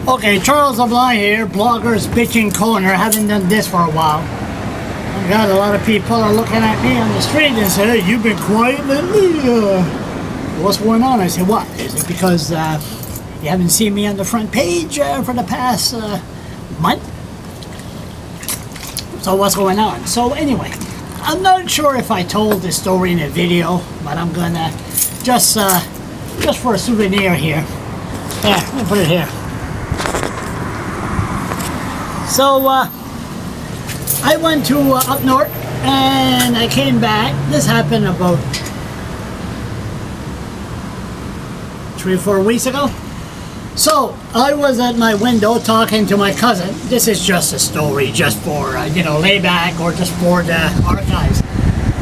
Okay, Charles LeBlanc here, Blogger's Bitching Corner. Haven't done this for a while. I've got a lot of people are looking at me on the street and say, hey, you've been quiet lately? What's going on? I said, what? Is it because you haven't seen me on the front page for the past month? So what's going on? So anyway, I'm not sure if I told this story in a video, but I'm gonna just for a souvenir here. Yeah, let me put it here. So I went to up north and I came back. This happened about 3 or 4 weeks ago. So I was at my window talking to my cousin. This is just a story, just for you know, layback or just for the archives.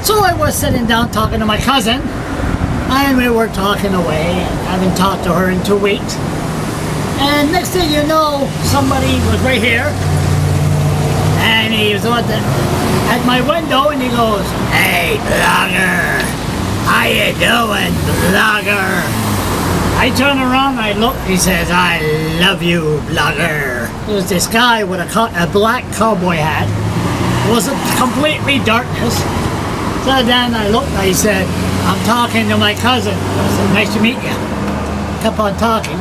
So I was sitting down talking to my cousin, and we were talking away. And I haven't talked to her in 2 weeks. And next thing you know, somebody was right here. And he was at my window and he goes, hey, blogger, how you doing, blogger? I turn around and I look, he says, I love you, blogger. It was this guy with a black cowboy hat. It wasn't completely darkness. So then I looked and I said, I'm talking to my cousin. I said, nice to meet you. Kept on talking.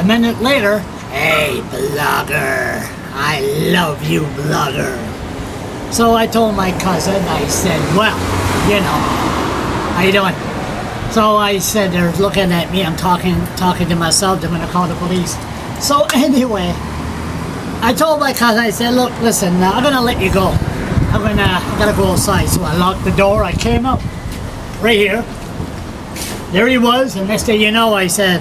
A minute later, hey, blogger. I love you, blogger. So I told my cousin, I said, well, you know, how you doing? So I said, they're looking at me, I'm talking to myself, they're gonna call the police. So anyway, I told my cousin, I said, look, listen, I'm gonna let you go. I gotta go outside. So I locked the door, I came out, right here. There he was, and next thing you know, I said,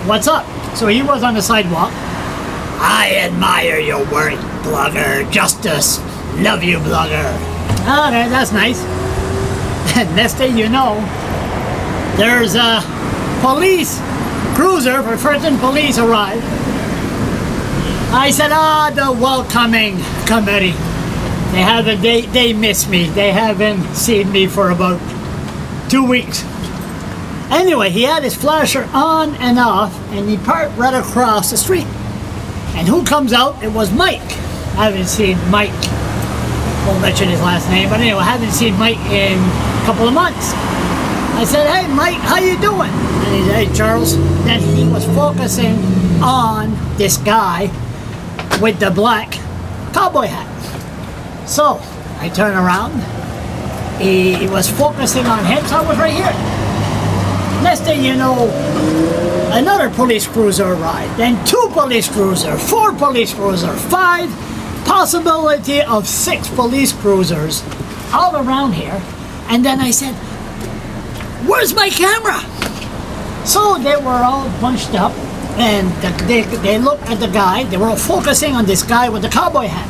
what's up? So he was on the sidewalk. I admire your work, blogger. Justice. Love you, blogger. Okay, that's nice. And next thing you know, there's a police cruiser for Fredericton police arrived. I said, the welcoming committee. They miss me. They haven't seen me for about 2 weeks. Anyway, he had his flasher on and off, and he parked right across the street. And who comes out? It was Mike. I haven't seen Mike. Won't mention his last name, but anyway, I haven't seen Mike in a couple of months. I said, hey Mike, how you doing? And he said, hey Charles. Then he was focusing on this guy with the black cowboy hat. So I turned around. He was focusing on him, so I was right here. Next thing you know, another police cruiser arrived, then 2 police cruisers, 4 police cruisers, 5, possibility of 6 police cruisers all around here. And then I said, where's my camera? So they were all bunched up and they looked at the guy. They were all focusing on this guy with the cowboy hat.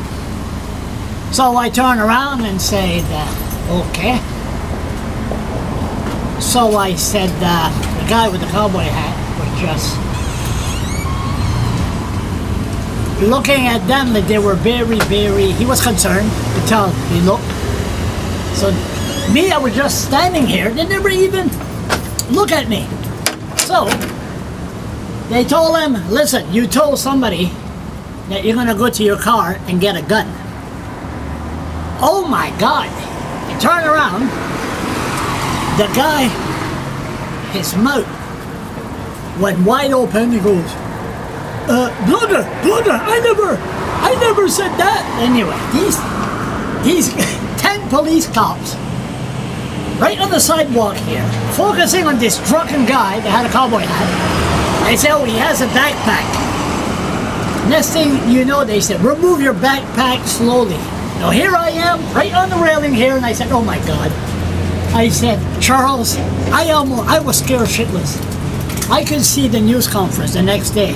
So I turned around and said, okay. So I said, the guy with the cowboy hat was just looking at them like they were very, he was concerned to tell he looked. So me, I was just standing here. They never even look at me. So they told him, listen, you told somebody that you're gonna go to your car and get a gun. Oh my God. He turned around. The guy, his mouth went wide open. He goes, blogger, I never said that. Anyway, these 10 police cops right on the sidewalk here, focusing on this drunken guy that had a cowboy hat. They said, oh, he has a backpack. Next thing you know, they said, remove your backpack slowly. Now here I am, right on the railing here, and I said, oh my God. I said, Charles, I was scared shitless. I could see the news conference the next day.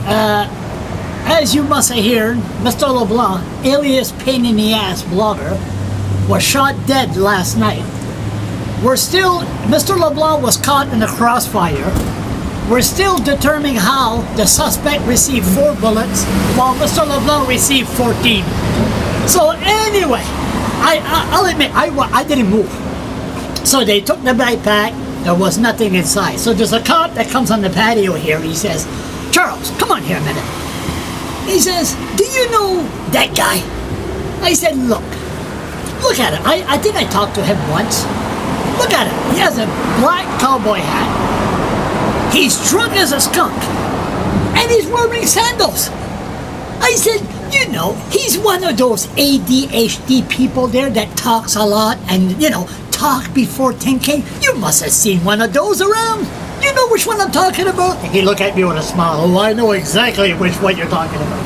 As you must have heard, Mr. LeBlanc, alias Pain in the Ass blogger, was shot dead last night. Mr. LeBlanc was caught in the crossfire. We're still determining how the suspect received 4 bullets while Mr. LeBlanc received 14. So anyway, I'll admit, I didn't move. So they took the backpack. There was nothing inside. So there's a cop that comes on the patio here. He says, Charles, come on here a minute. He says, do you know that guy? I said, look at it. I think I talked to him once. Look at it. He has a black cowboy hat. He's drunk as a skunk. And he's wearing sandals. I said, you know, he's one of those ADHD people there that talks a lot and, you know, talk before thinking. You must have seen one of those around. You know which one I'm talking about? And he looked at me with a smile. Oh, I know exactly which one you're talking about.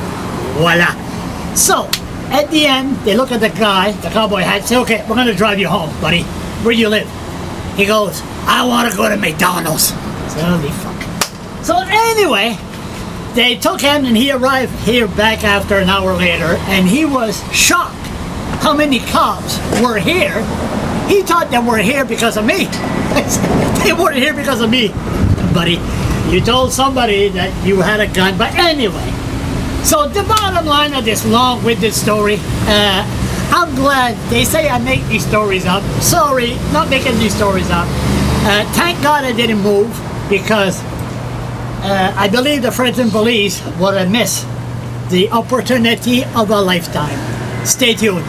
Voila. So, at the end, they look at the guy, the cowboy hat, say, okay, we're going to drive you home, buddy. Where do you live? He goes, I want to go to McDonald's. I said, holy fuck. So anyway, they took him and he arrived here back after an hour later and he was shocked how many cops were here. He thought they were here because of me. They weren't here because of me. Buddy, you told somebody that you had a gun, but anyway. So the bottom line of this long-winded story, I'm glad they say I make these stories up. Sorry, not making these stories up. Thank God I didn't move because I believe the Fredericton police would have missed the opportunity of a lifetime. Stay tuned.